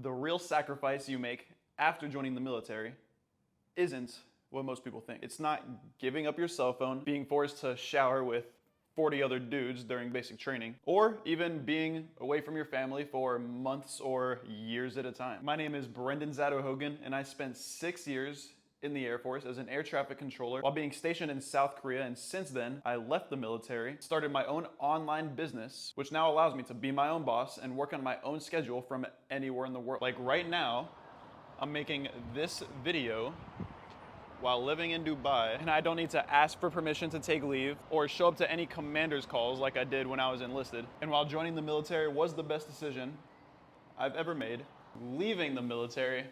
the real sacrifice you make after joining the military isn't what most people think. It's not giving up your cell phone, being forced to shower with 40 other dudes during basic training, or even being away from your family for months or years at a time. My name is Brendan Zadow-Hogan, and I spent 6 years in the Air Force as an air traffic controller while being stationed in South Korea, and since then, I left the military, started my own online business, which now allows me to be my own boss and work on my own schedule from anywhere in the world. Like right now, I'm making this video while living in Dubai, and I don't need to ask for permission to take leave or show up to any commander's calls like I did when I was enlisted. And while joining the military was the best decision I've ever made, leaving the military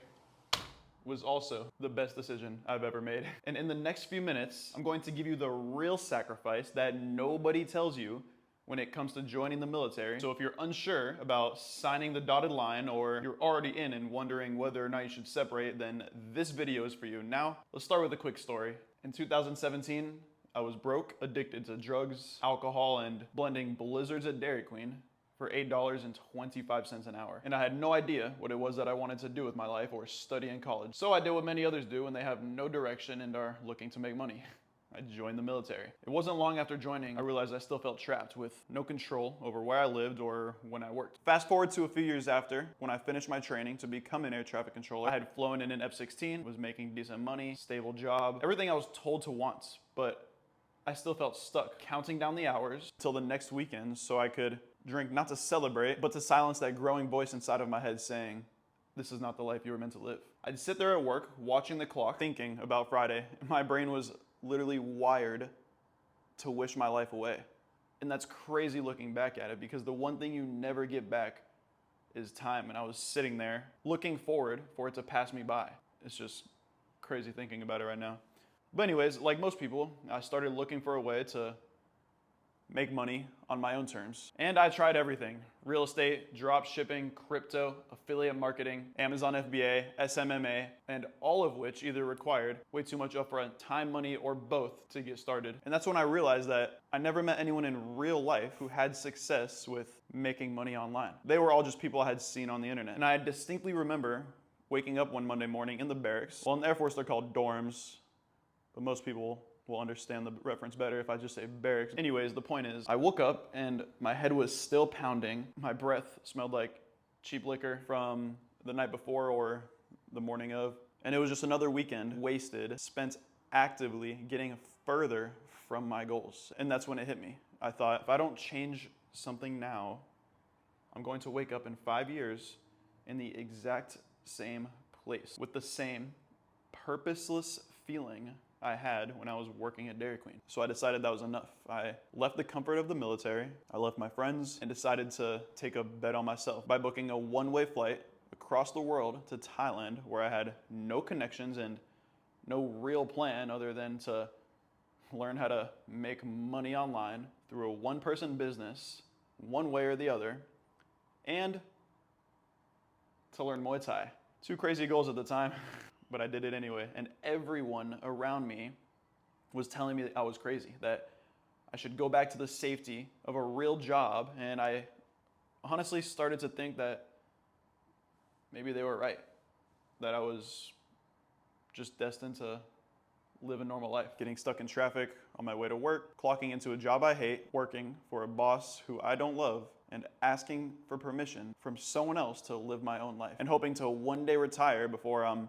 was also the best decision I've ever made. And in the next few minutes, I'm going to give you the real sacrifice that nobody tells you when it comes to joining the military. So if you're unsure about signing the dotted line, or you're already in and wondering whether or not you should separate, then this video is for you. Now, let's start with a quick story. In 2017, I was broke, addicted to drugs, alcohol, and blending blizzards at Dairy Queen for $8.25 an hour. And I had no idea what it was that I wanted to do with my life or study in college. So I did what many others do when they have no direction and are looking to make money. I joined the military. It wasn't long after joining, I realized I still felt trapped with no control over where I lived or when I worked. Fast forward to a few years after, when I finished my training to become an air traffic controller. I had flown in an F-16, was making decent money, stable job, everything I was told to want, but I still felt stuck, counting down the hours till the next weekend so I could drink, not to celebrate, but to silence that growing voice inside of my head saying, this is not the life you were meant to live. I'd sit there at work, watching the clock, thinking about Friday, and my brain was literally wired to wish my life away. And that's crazy looking back at it, because the one thing you never get back is time. And I was sitting there looking forward for it to pass me by. It's just crazy thinking about it right now. But anyways, like most people, I started looking for a way to make money on my own terms. And I tried everything: real estate, drop shipping, crypto, affiliate marketing, Amazon FBA, SMMA, and all of which either required way too much upfront time, money, or both to get started. And that's when I realized that I never met anyone in real life who had success with making money online. They were all just people I had seen on the internet. And I distinctly remember waking up one Monday morning in the barracks. Well, in the Air Force, they're called dorms, but most people will understand the reference better if I just say barracks. Anyways, the point is, I woke up and my head was still pounding. My breath smelled like cheap liquor from the night before or the morning of. And it was just another weekend wasted, spent actively getting further from my goals. And that's when it hit me. I thought, if I don't change something now, I'm going to wake up in 5 years in the exact same place with the same purposeless feeling I had when I was working at Dairy Queen. So I decided that was enough. I left the comfort of the military, I left my friends, and decided to take a bet on myself by booking a one-way flight across the world to Thailand, where I had no connections and no real plan other than to learn how to make money online through a one-person business, one way or the other, and to learn Muay Thai. 2 crazy goals at the time. But I did it anyway. And everyone around me was telling me that I was crazy, that I should go back to the safety of a real job. And I honestly started to think that maybe they were right, that I was just destined to live a normal life. Getting stuck in traffic on my way to work, clocking into a job I hate, working for a boss who I don't love, and asking for permission from someone else to live my own life, and hoping to one day retire before I'm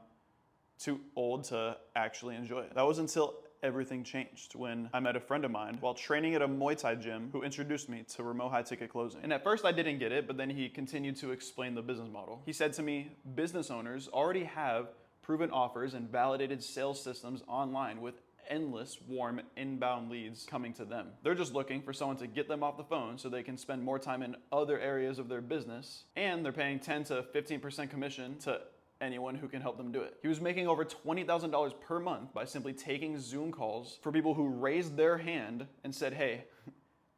too old to actually enjoy it. That was until everything changed when I met a friend of mine while training at a Muay Thai gym who introduced me to remote high ticket closing. And at first I didn't get it, but then he continued to explain the business model. He said to me, business owners already have proven offers and validated sales systems online with endless warm inbound leads coming to them. They're just looking for someone to get them off the phone so they can spend more time in other areas of their business, and they're paying 10 to 15% commission to anyone who can help them do it. He was making over $20,000 per month by simply taking Zoom calls for people who raised their hand and said, hey,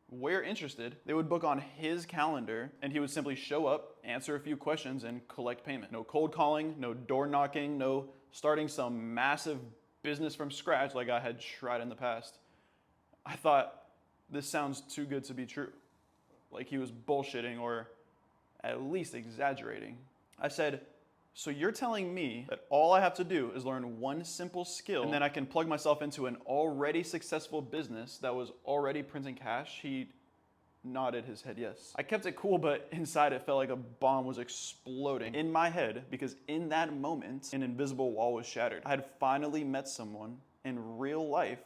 we're interested. They would book on his calendar, and he would simply show up, answer a few questions, and collect payment. No cold calling, no door knocking, no starting some massive business from scratch like I had tried in the past. I thought, this sounds too good to be true. Like he was bullshitting or at least exaggerating. I said, So you're telling me that all I have to do is learn one simple skill and then I can plug myself into an already successful business that was already printing cash? He nodded his head yes. I kept it cool, but inside it felt like a bomb was exploding in my head because in that moment, an invisible wall was shattered. I had finally met someone in real life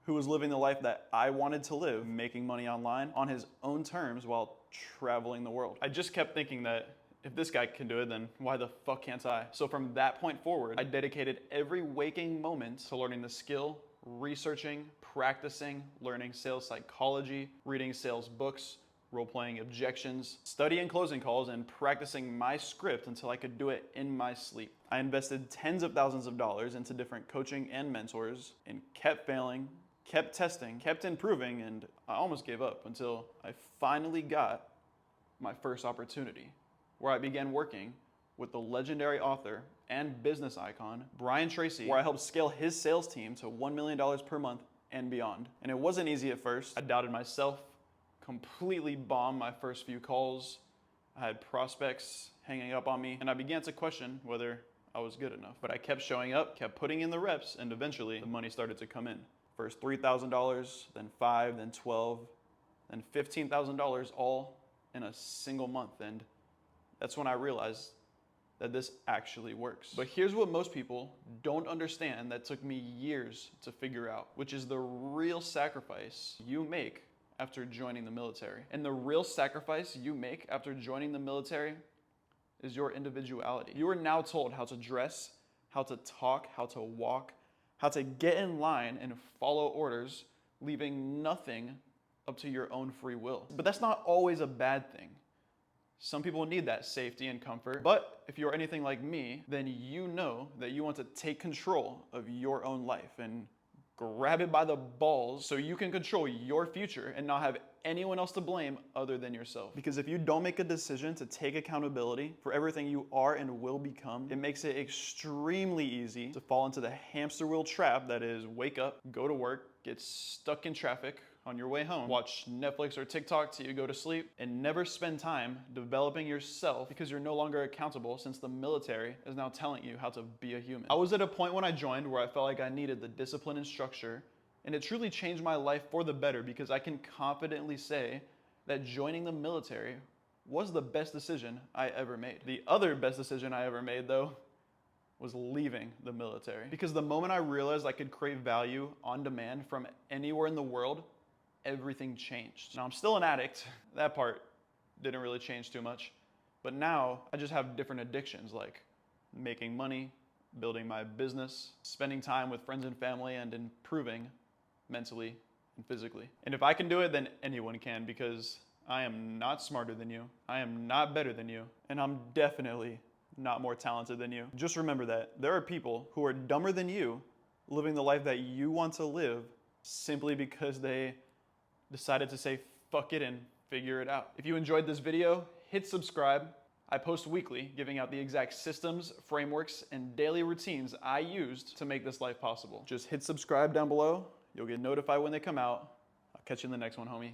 who was living the life that I wanted to live, making money online on his own terms while traveling the world. I just kept thinking that if this guy can do it, then why the fuck can't I? So from that point forward, I dedicated every waking moment to learning the skill, researching, practicing, learning sales psychology, reading sales books, role-playing objections, studying closing calls, and practicing my script until I could do it in my sleep. I invested tens of thousands of dollars into different coaching and mentors and kept failing, kept testing, kept improving, and I almost gave up until I finally got my first opportunity, where I began working with the legendary author and business icon, Brian Tracy, where I helped scale his sales team to $1 million per month and beyond. And it wasn't easy at first. I doubted myself, completely bombed my first few calls. I had prospects hanging up on me, and I began to question whether I was good enough. But I kept showing up, kept putting in the reps, and eventually the money started to come in. First $3,000, then $5,000, then $12,000, then $15,000, all in a single month. And that's when I realized that this actually works. But here's what most people don't understand that took me years to figure out, which is the real sacrifice you make after joining the military. And the real sacrifice you make after joining the military is your individuality. You are now told how to dress, how to talk, how to walk, how to get in line and follow orders, leaving nothing up to your own free will. But that's not always a bad thing. Some people need that safety and comfort, but if you're anything like me, then you know that you want to take control of your own life and grab it by the balls so you can control your future and not have anyone else to blame other than yourself. Because if you don't make a decision to take accountability for everything you are and will become, it makes it extremely easy to fall into the hamster wheel trap that is wake up, go to work, get stuck in traffic on your way home, watch Netflix or TikTok till you go to sleep, and never spend time developing yourself because you're no longer accountable since the military is now telling you how to be a human. I was at a point when I joined where I felt like I needed the discipline and structure, and it truly changed my life for the better because I can confidently say that joining the military was the best decision I ever made. The other best decision I ever made, though, was leaving the military. Because the moment I realized I could create value on demand from anywhere in the world, everything changed. Now I'm still an addict. That part didn't really change too much. But now I just have different addictions like making money, building my business, spending time with friends and family, and improving mentally and physically. And if I can do it, then anyone can, because I am not smarter than you. I am not better than you. And I'm definitely not more talented than you. Just remember that there are people who are dumber than you living the life that you want to live simply because they decided to say fuck it and figure it out. If you enjoyed this video, hit subscribe. I post weekly giving out the exact systems, frameworks, and daily routines I used to make this life possible. Just hit subscribe down below. You'll get notified when they come out. I'll catch you in the next one, homie.